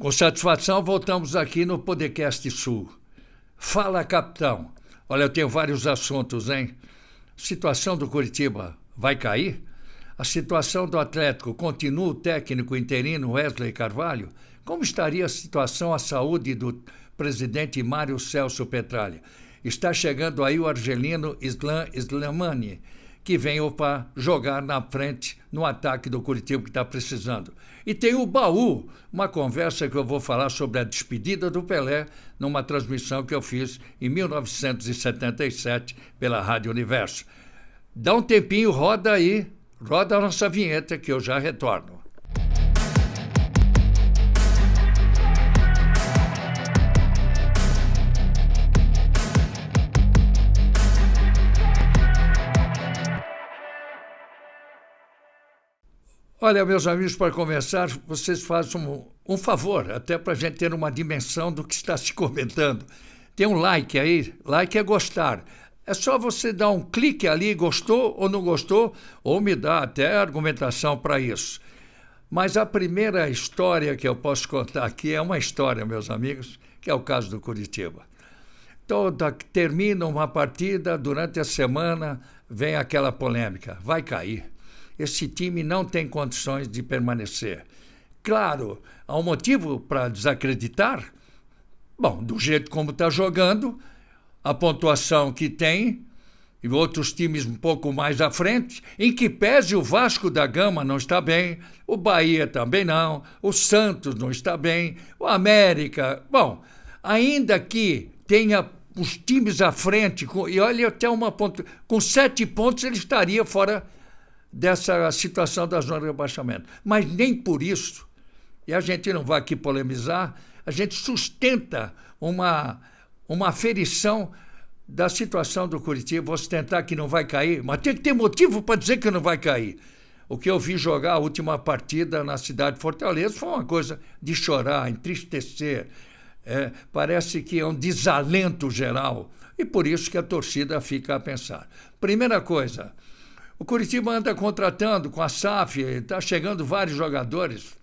Com satisfação, voltamos aqui no Podcast Sul. Fala, capitão. Olha, eu tenho vários assuntos, hein? Situação do Coritiba vai cair? A situação do Atlético continua o técnico interino Wesley Carvalho? Como estaria a situação, a saúde do presidente Mário Celso Petralha? Está chegando aí o argelino Islam Slimani, que vem para jogar na frente no ataque do Coritiba que está precisando. E tem o Baú, uma conversa que eu vou falar sobre a despedida do Pelé numa transmissão que eu fiz em 1977 pela Rádio Universo. Dá um tempinho, roda aí, roda a nossa vinheta que eu já retorno. Olha, meus amigos, para começar, vocês fazem um favor, até para a gente ter uma dimensão do que está se comentando. Tem um like aí, like é gostar. É só você dar um clique ali, gostou ou não gostou, ou me dá até argumentação para isso. Mas a primeira história que eu posso contar aqui é uma história, meus amigos, que é o caso do Coritiba. Termina uma partida, durante a semana vem aquela polêmica, vai cair. Esse time não tem condições de permanecer. Claro, há um motivo para desacreditar. Bom, do jeito como está jogando, a pontuação que tem, e outros times um pouco mais à frente, em que pese o Vasco da Gama não está bem, o Bahia também não, o Santos não está bem, o América... Bom, ainda que tenha os times à frente, e olha até com 7 pontos ele estaria fora dessa situação da zona de rebaixamento. Mas nem por isso, e a gente não vai aqui polemizar, a gente sustenta uma aferição da situação do Coritiba, vou sustentar que não vai cair, mas tem que ter motivo para dizer que não vai cair. O que eu vi jogar a última partida na cidade de Fortaleza foi uma coisa de chorar, entristecer, parece que é um desalento geral, e por isso que a torcida fica a pensar. Primeira coisa, o Coritiba anda contratando com a SAF, está chegando vários jogadores.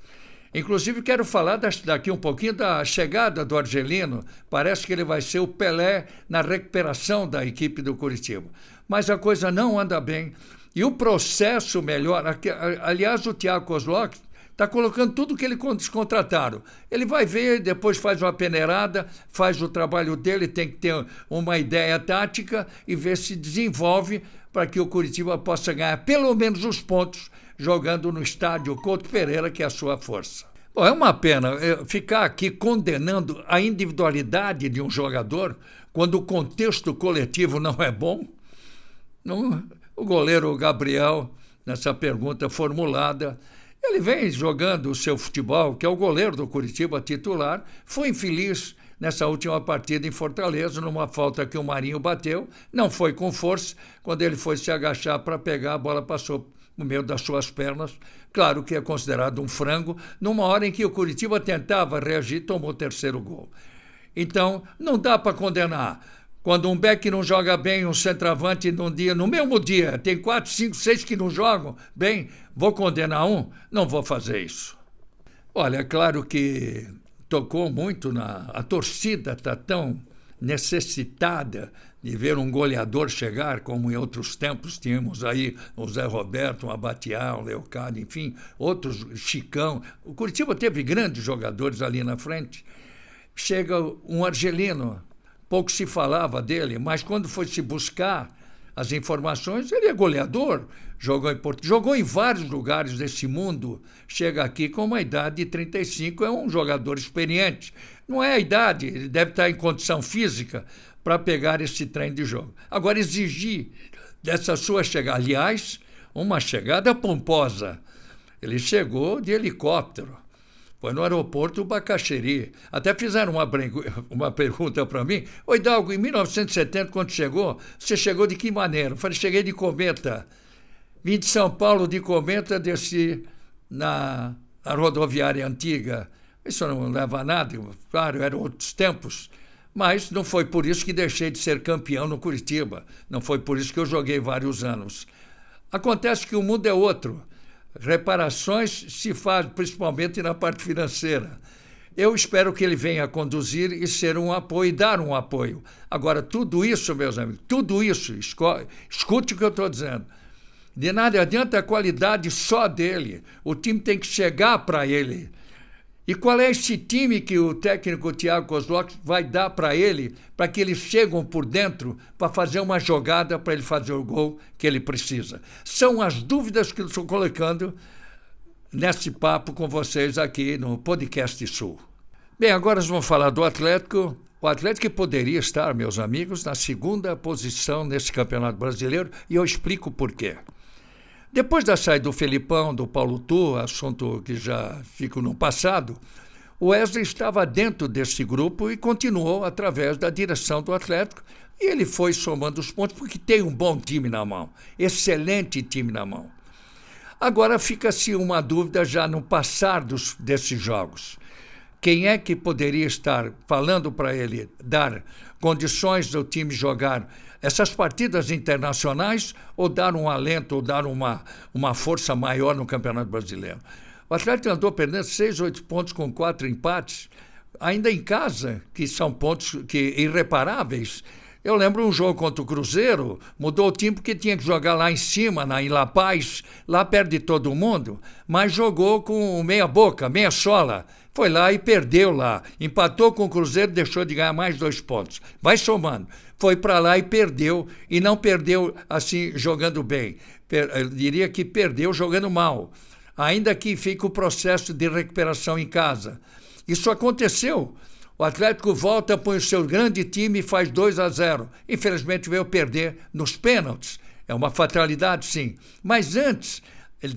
Inclusive, quero falar daqui um pouquinho da chegada do argelino. Parece que ele vai ser o Pelé na recuperação da equipe do Coritiba. Mas a coisa não anda bem. E o processo melhora. Aliás, o Thiago Kozlowski está colocando tudo que eles contrataram. Ele vai ver, depois faz uma peneirada, faz o trabalho dele, tem que ter uma ideia tática e ver se desenvolve para que o Coritiba possa ganhar pelo menos os pontos jogando no estádio Couto Pereira, que é a sua força. Bom, é uma pena ficar aqui condenando a individualidade de um jogador quando o contexto coletivo não é bom. O goleiro Gabriel, nessa pergunta formulada, ele vem jogando o seu futebol, que é o goleiro do Coritiba titular, foi infeliz nessa última partida em Fortaleza, numa falta que o Marinho bateu, não foi com força, quando ele foi se agachar para pegar, a bola passou no meio das suas pernas, claro que é considerado um frango, numa hora em que o Coritiba tentava reagir, tomou o terceiro gol. Então, não dá para condenar. Quando um back não joga bem, um centroavante no mesmo dia, tem 4, 5, 6 que não jogam bem, vou condenar um? Não vou fazer isso. Olha, é claro que tocou muito a torcida está tão necessitada de ver um goleador chegar, como em outros tempos tínhamos aí o Zé Roberto, o Abatiá, o Leocádio, enfim, outros, Chicão. O Coritiba teve grandes jogadores ali na frente. Chega um argelino, pouco se falava dele, mas quando foi se buscar as informações, ele é goleador, jogou em vários lugares desse mundo, chega aqui com uma idade de 35, é um jogador experiente. Não é a idade, ele deve estar em condição física para pegar esse trem de jogo. Agora, exigir dessa sua chegada, aliás, uma chegada pomposa. Ele chegou de helicóptero, foi no aeroporto Bacaxeri. Até fizeram uma pergunta para mim. Ô, Hidalgo, em 1970, quando chegou, você chegou de que maneira? Eu falei, cheguei de cometa. Vim de São Paulo de cometa, desci na rodoviária antiga. Isso não leva a nada, claro, eram outros tempos. Mas não foi por isso que deixei de ser campeão no Coritiba. Não foi por isso que eu joguei vários anos. Acontece que o mundo é outro. Reparações se fazem principalmente na parte financeira. Eu espero que ele venha conduzir e ser um apoio, e dar um apoio. Agora, tudo isso, meus amigos, tudo isso, escute o que eu estou dizendo. De nada adianta a qualidade só dele. O time tem que chegar para ele. E qual é esse time que o técnico Thiago Kozlowski vai dar para ele, para que eles cheguem por dentro para fazer uma jogada para ele fazer o gol que ele precisa? São as dúvidas que eu estou colocando nesse papo com vocês aqui no Podcast Sul. Bem, agora nós vamos falar do Atlético. O Atlético poderia estar, meus amigos, na segunda posição nesse Campeonato Brasileiro, e eu explico por quê. Depois da saída do Felipão, do Paulo Tu, assunto que já fica no passado, o Wesley estava dentro desse grupo e continuou através da direção do Atlético, e ele foi somando os pontos porque tem um bom time na mão, excelente time na mão. Agora fica-se uma dúvida já no passar desses jogos. Quem é que poderia estar falando para ele dar condições do time jogar essas partidas internacionais ou dar um alento, ou dar uma força maior no Campeonato Brasileiro? O Atlético andou perdendo 6, 8 pontos com 4 empates, ainda em casa, que são pontos irreparáveis. Eu lembro um jogo contra o Cruzeiro, mudou o time porque tinha que jogar lá em cima, em La Paz, lá perto de todo mundo, mas jogou com meia boca, meia sola. Foi lá e perdeu lá. Empatou com o Cruzeiro, deixou de ganhar mais 2 pontos. Vai somando. Foi para lá e perdeu, e não perdeu assim jogando bem. Eu diria que perdeu jogando mal. Ainda que fique o processo de recuperação em casa. Isso aconteceu. O Atlético volta, põe o seu grande time e faz 2-0. Infelizmente veio perder nos pênaltis. É uma fatalidade, sim. Mas antes, ele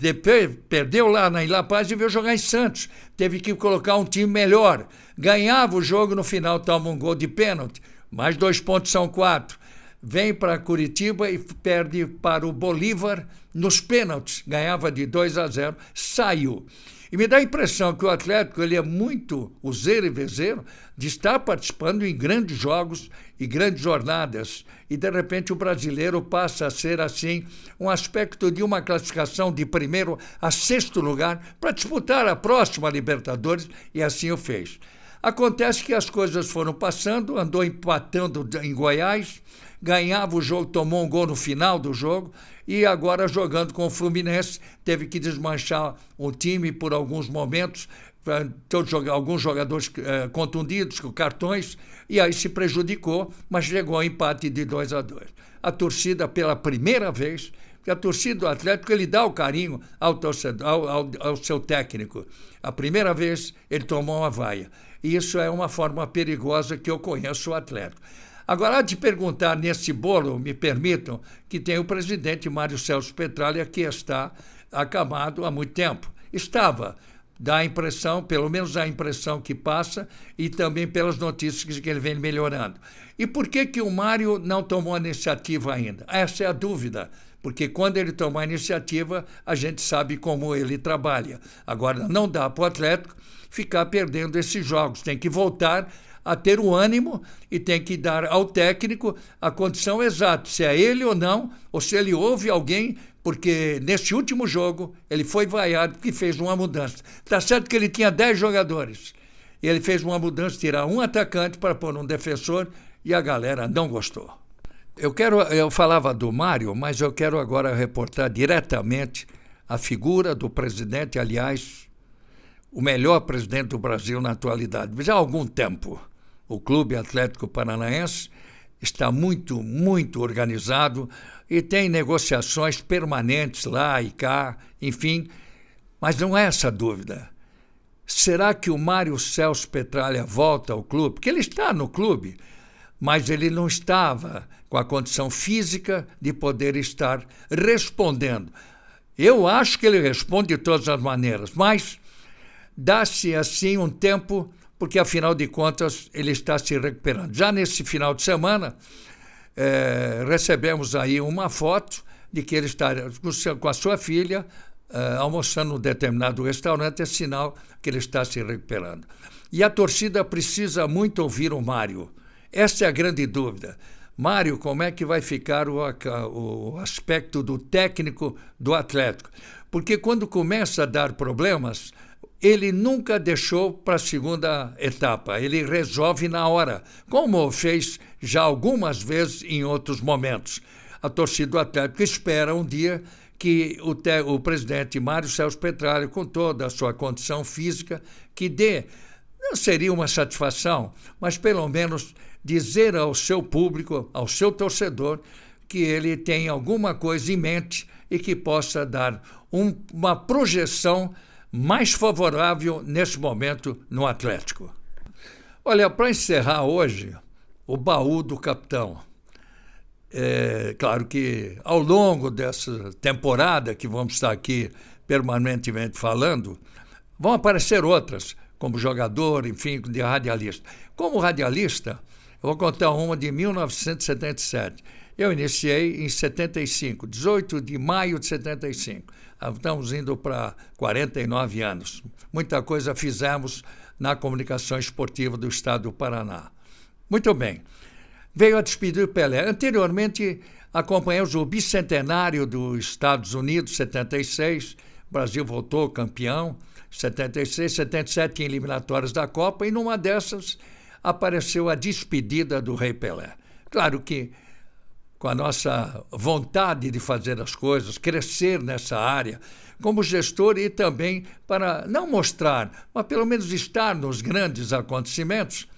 perdeu lá na La Paz e veio jogar em Santos. Teve que colocar um time melhor. Ganhava o jogo, no final toma um gol de pênalti. Mais 2 pontos são 4. Vem para Curitiba e perde para o Bolívar nos pênaltis. Ganhava de 2-0, saiu. E me dá a impressão que o Atlético ele é muito useiro e vezeiro de estar participando em grandes jogos e grandes jornadas. E, de repente, o brasileiro passa a ser, assim, um aspecto de uma classificação de 1º a 6º lugar para disputar a próxima Libertadores, e assim o fez. Acontece que as coisas foram passando, andou empatando em Goiás, ganhava o jogo, tomou um gol no final do jogo, e agora jogando com o Fluminense, teve que desmanchar o time por alguns momentos, alguns jogadores contundidos com cartões, e aí se prejudicou, mas chegou ao empate de 2-2. A torcida, pela primeira vez, porque a torcida do Atlético ele dá o carinho ao seu técnico. A primeira vez ele tomou uma vaia. E isso é uma forma perigosa que eu conheço o Atlético. Agora, há de perguntar nesse bolo, me permitam, que tem o presidente Mário Celso Petralha, que está acamado há muito tempo. Estava, dá a impressão, pelo menos a impressão que passa, e também pelas notícias que ele vem melhorando. E por que o Mário não tomou a iniciativa ainda? Essa é a dúvida, porque quando ele tomar a iniciativa, a gente sabe como ele trabalha. Agora, não dá para o Atlético ficar perdendo esses jogos, tem que voltar a ter o ânimo e tem que dar ao técnico a condição exata, se é ele ou não, ou se ele ouve alguém, porque nesse último jogo ele foi vaiado porque fez uma mudança. Está certo que ele tinha 10 jogadores, e ele fez uma mudança, tirar um atacante para pôr um defensor, e a galera não gostou. Eu falava do Mário, mas eu quero agora reportar diretamente a figura do presidente, aliás, o melhor presidente do Brasil na atualidade. Já há algum tempo, o Clube Atlético Paranaense está muito, muito organizado e tem negociações permanentes lá e cá, enfim, mas não é essa a dúvida. Será que o Mário Celso Petralha volta ao clube? Porque ele está no clube, mas ele não estava com a condição física de poder estar respondendo. Eu acho que ele responde de todas as maneiras, mas dá-se assim um tempo, porque afinal de contas ele está se recuperando. Já nesse final de semana, recebemos aí uma foto de que ele está com a sua filha almoçando num determinado restaurante, é sinal que ele está se recuperando. E a torcida precisa muito ouvir o Mário. Essa é a grande dúvida. Mário, como é que vai ficar o aspecto do técnico do Atlético? Porque quando começa a dar problemas, ele nunca deixou para a segunda etapa, ele resolve na hora, como fez já algumas vezes em outros momentos. A torcida do Atlético espera um dia que o presidente Mário Celso Petralha, com toda a sua condição física, que dê, não seria uma satisfação, mas pelo menos dizer ao seu público, ao seu torcedor, que ele tem alguma coisa em mente e que possa dar uma projeção mais favorável nesse momento no Atlético. Olha, para encerrar hoje, o baú do capitão. Claro que ao longo dessa temporada que vamos estar aqui permanentemente falando, vão aparecer outras, como jogador, enfim, de radialista. Como radialista, eu vou contar uma de 1977. Eu iniciei em 75, 18 de maio de 75. Estamos indo para 49 anos. Muita coisa fizemos na comunicação esportiva do estado do Paraná. Muito bem. Veio a despedir o Pelé. Anteriormente, acompanhamos o bicentenário dos Estados Unidos, 76. O Brasil voltou campeão, 76, 77 em eliminatórias da Copa, e numa dessas apareceu a despedida do Rei Pelé. Claro que com a nossa vontade de fazer as coisas, crescer nessa área, como gestor e também para não mostrar, mas pelo menos estar nos grandes acontecimentos.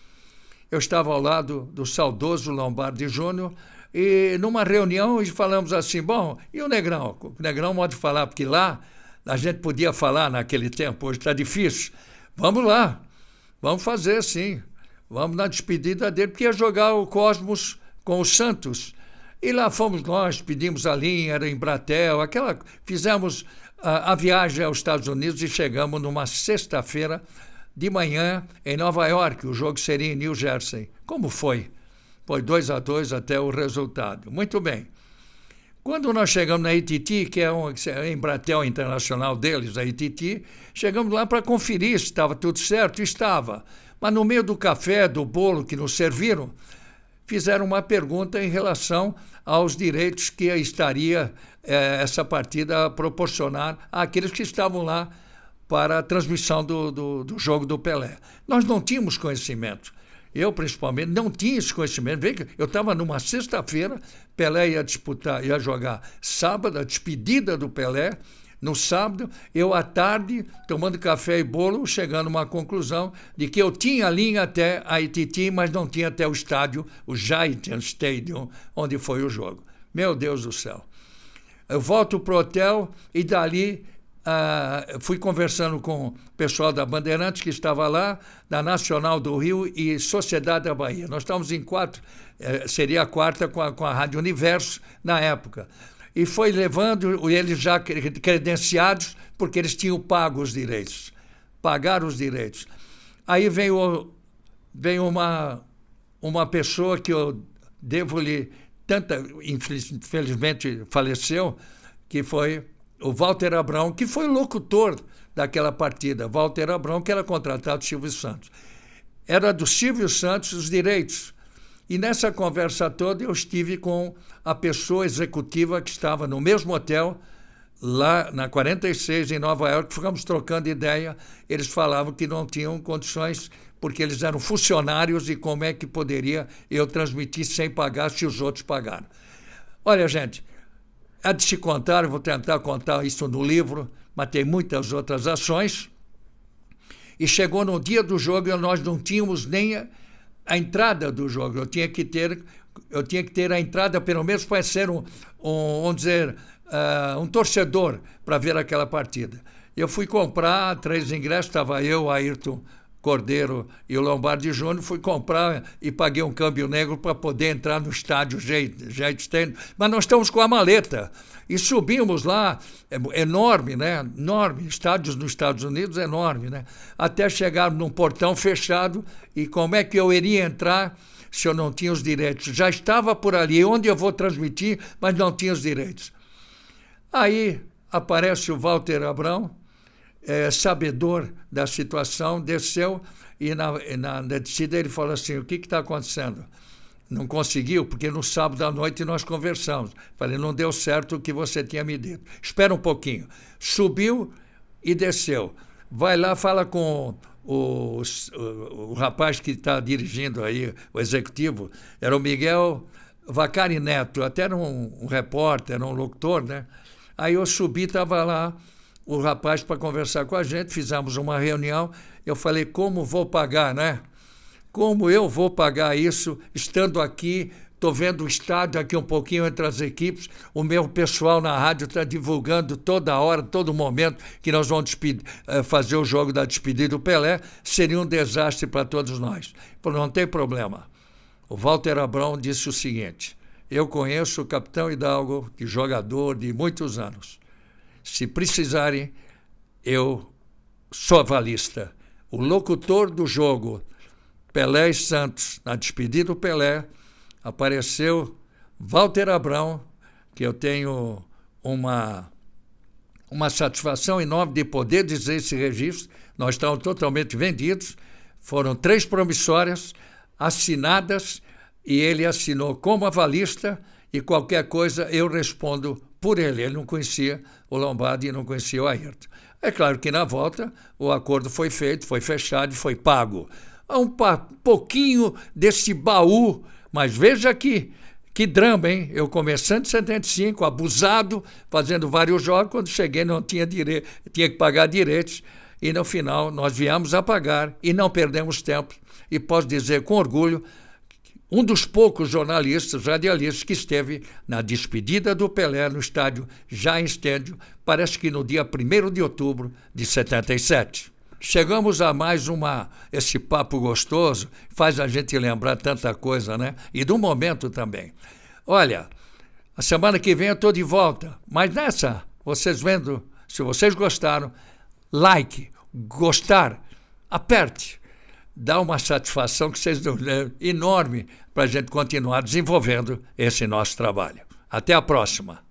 Eu estava ao lado do saudoso Lombardi Júnior e numa reunião falamos assim, bom, e o Negrão? O Negrão pode falar, porque lá a gente podia falar naquele tempo, hoje está difícil. Vamos lá, vamos fazer sim, vamos na despedida dele, porque ia jogar o Cosmos com o Santos. E lá fomos nós, pedimos a linha, era em Bratel, fizemos a viagem aos Estados Unidos e chegamos numa sexta-feira de manhã em Nova York. O jogo seria em New Jersey. Como foi? Foi 2-2 até o resultado. Muito bem. Quando nós chegamos na ITT, que é em Bratel Internacional deles, a ITT, chegamos lá para conferir se estava tudo certo. Estava. Mas no meio do café, do bolo que nos serviram, fizeram uma pergunta em relação aos direitos que estaria essa partida a proporcionar àqueles que estavam lá para a transmissão do jogo do Pelé. Nós não tínhamos conhecimento. Eu, principalmente, não tinha esse conhecimento. Eu estava numa sexta-feira, Pelé ia jogar sábado, a despedida do Pelé. No sábado, eu à tarde, tomando café e bolo, chegando a uma conclusão de que eu tinha a linha até a ITT, mas não tinha até o estádio, o Giant Stadium, onde foi o jogo. Meu Deus do céu. Eu volto para o hotel e dali fui conversando com o pessoal da Bandeirantes, que estava lá, da Nacional do Rio e Sociedade da Bahia. Nós estávamos em 4, seria a quarta com a Rádio Universo na época. E foi levando eles já credenciados, porque eles tinham pago os direitos. Pagaram os direitos. Aí veio uma pessoa que eu devo-lhe infelizmente faleceu, que foi o Walter Abrão, que foi locutor daquela partida. Walter Abrão, que era contratado do Silvio Santos. Era do Silvio Santos os direitos. E nessa conversa toda eu estive com a pessoa executiva que estava no mesmo hotel, lá na 46, em Nova York, ficamos trocando ideia. Eles falavam que não tinham condições, porque eles eram funcionários e como é que poderia eu transmitir sem pagar se os outros pagaram. Olha, gente, há de se contar, eu vou tentar contar isso no livro, mas tem muitas outras ações. E chegou no dia do jogo e nós não tínhamos nem a entrada do jogo. Eu tinha que ter a entrada, pelo menos para ser vamos dizer, um torcedor para ver aquela partida. Eu fui comprar 3 ingressos, estava eu, Ayrton Cordeiro e o Lombardi Júnior, fui comprar e paguei um câmbio negro para poder entrar no estádio Giant Stadium. Mas nós estamos com a maleta e subimos lá, enorme, né? Enorme, estádios nos Estados Unidos, enorme, né? Até chegar num portão fechado e como é que eu iria entrar se eu não tinha os direitos? Já estava por ali, onde eu vou transmitir, mas não tinha os direitos. Aí aparece o Walter Abrão, sabedor da situação, desceu e na descida ele falou assim, o que está acontecendo? Não conseguiu, porque no sábado à noite nós conversamos. Falei, não deu certo o que você tinha me dito. Espera um pouquinho. Subiu e desceu. vai lá, fala com o rapaz que está dirigindo aí, o executivo, era o Miguel Vacari Neto, até era um repórter, era um locutor, né? Aí eu subi, estava lá o rapaz para conversar com a gente, fizemos uma reunião, eu falei, como vou pagar, né? Como eu vou pagar isso estando aqui? Estou vendo o estádio aqui um pouquinho entre as equipes, o meu pessoal na rádio está divulgando toda hora, todo momento que nós vamos fazer o jogo da despedida do Pelé, seria um desastre para todos nós. Falei, não tem problema. O Walter Abrão disse o seguinte, eu conheço o capitão Hidalgo, de jogador de muitos anos. Se precisarem, eu sou avalista. O locutor do jogo, Pelé e Santos, na despedida do Pelé, apareceu Walter Abrão, que eu tenho uma satisfação enorme de poder dizer esse registro. Nós estamos totalmente vendidos. Foram 3 promissórias assinadas e ele assinou como avalista e qualquer coisa eu respondo por ele. Ele não conhecia o Lombardi e não conhecia o Ayrton. É claro que na volta o acordo foi feito, foi fechado e foi pago. Um pouquinho desse baú. Mas veja aqui, que drama, hein? Eu começando em 75, abusado, fazendo vários jogos, quando cheguei não tinha direito, tinha que pagar direitos, e no final nós viemos a pagar e não perdemos tempo. E posso dizer com orgulho, um dos poucos jornalistas, radialistas, que esteve na despedida do Pelé no estádio já em Estêdio, parece que no dia 1º de outubro de 77. Chegamos a mais esse papo gostoso, faz a gente lembrar tanta coisa, né? E do momento também. Olha, a semana que vem eu estou de volta, mas nessa, vocês vendo, se vocês gostaram, like, gostar, aperte, dá uma satisfação que vocês dão enorme para a gente continuar desenvolvendo esse nosso trabalho. Até a próxima.